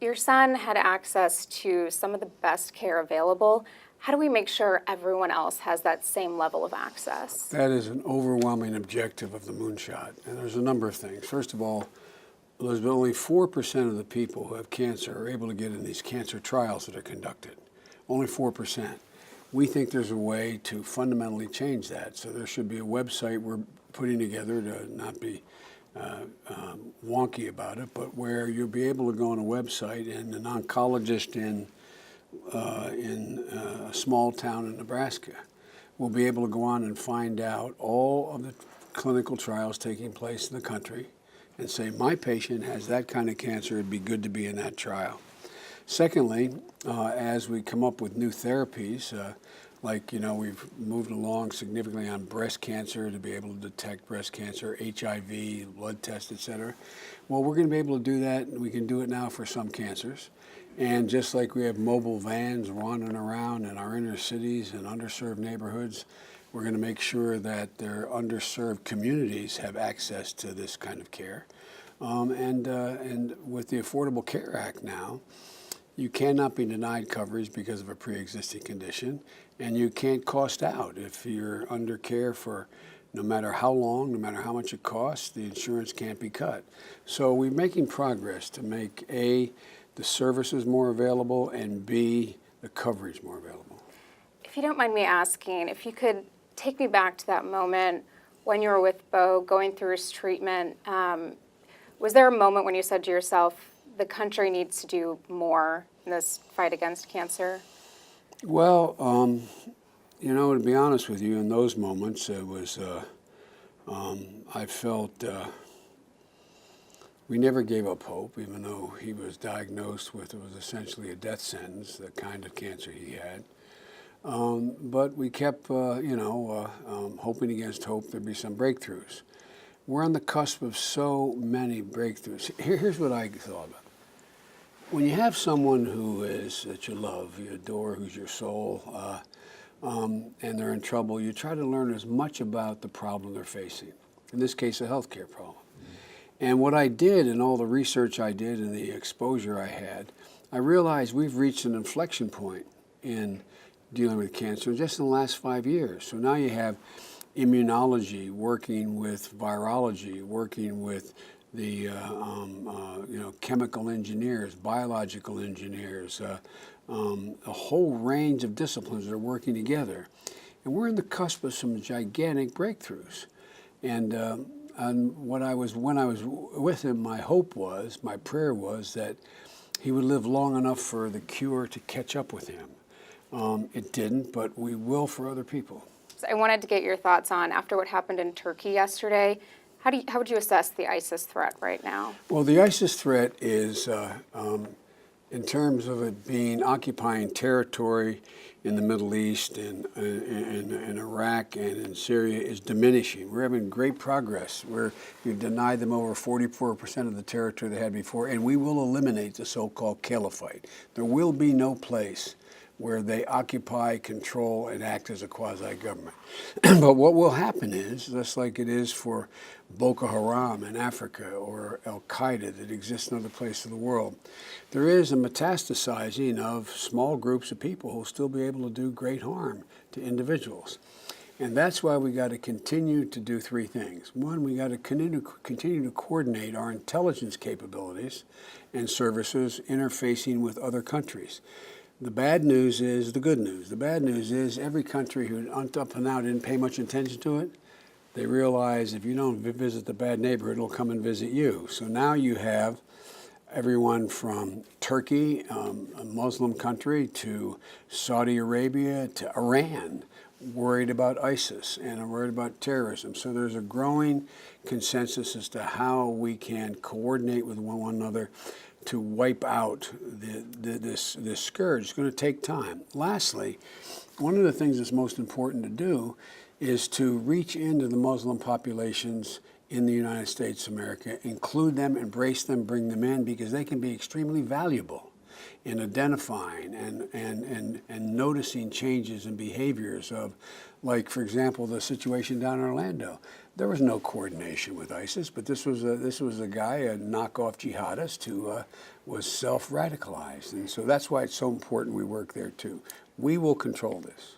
your son had access to some of the best care available. How do we make sure everyone else has that same level of access? That is an overwhelming objective of the moonshot, and there's a number of things. First of all, there's only 4% of the people who have cancer are able to get in these cancer trials that are conducted. Only 4%. We think there's a way to fundamentally change that. So there should be a website we're putting together to not be wonky about it, but where you'll be able to go on a website and an oncologist in a small town in Nebraska will be able to go on and find out all of the clinical trials taking place in the country and say, my patient has that kind of cancer, it'd be good to be in that trial. Secondly, as we come up with new therapies, we've moved along significantly on breast cancer to be able to detect breast cancer, HIV, blood tests, et cetera. Well, we're going to be able to do that. We can do it now for some cancers. And just like we have mobile vans wandering around in our inner cities and underserved neighborhoods, we're going to make sure that their underserved communities have access to this kind of care. And with the Affordable Care Act now, you cannot be denied coverage because of a pre-existing condition, and you can't cost out. If you're under care for no matter how long, no matter how much it costs, the insurance can't be cut. So we're making progress to make A, the services more available, and B, the coverage more available. If you don't mind me asking, if you could take me back to that moment when you were with Bo going through his treatment, was there a moment when you said to yourself, the country needs to do more in this fight against cancer? Well, to be honest with you, in those moments, it was, I felt we never gave up hope, even though he was diagnosed with, it was essentially a death sentence, the kind of cancer he had. But we kept, hoping against hope there'd be some breakthroughs. We're on the cusp of so many breakthroughs. Here's what I thought about. When you have someone that you love, you adore, who's your soul, and they're in trouble, you try to learn as much about the problem they're facing. In this case, a healthcare problem. And what I did, and all the research I did and the exposure I had, I realized we've reached an inflection point in dealing with cancer just in the last 5 years. So now you have immunology working with virology, working with the chemical engineers, biological engineers, a whole range of disciplines that are working together. And we're in the cusp of some gigantic breakthroughs. And when I was with him, my prayer was that he would live long enough for the cure to catch up with him. It didn't, but we will for other people. So I wanted to get your thoughts on, after what happened in Turkey yesterday, how would you assess the ISIS threat right now? Well, the ISIS threat is, in terms of it being occupying territory in the Middle East and in Iraq and in Syria, is diminishing. We're having great progress. We've denied them over 44% of the territory they had before, and we will eliminate the so-called caliphate. There will be no place where they occupy, control, and act as a quasi-government. But what will happen is, just like it is for Boko Haram in Africa or Al-Qaeda that exists in other places of the world, there is a metastasizing of small groups of people who will still be able to do great harm to individuals. And that's why we got to continue to do three things. One, we got to continue to coordinate our intelligence capabilities and services interfacing with other countries. The bad news is the good news. The bad news is every country who up and now didn't pay much attention to it, they realize if you don't visit the bad neighborhood, it'll come and visit you. So now you have everyone from Turkey, a Muslim country, to Saudi Arabia, to Iran, worried about ISIS and worried about terrorism. So there's a growing consensus as to how we can coordinate with one another to wipe out this scourge. It's going to take time. Lastly, one of the things that's most important to do is to reach into the Muslim populations in the United States of America, include them, embrace them, bring them in, because they can be extremely valuable. in identifying and noticing changes in behaviors of, like, for example, the situation down in Orlando. There was no coordination with ISIS, but this was a guy, a knockoff jihadist who was self-radicalized. And so that's why it's so important we work there too. We will control this.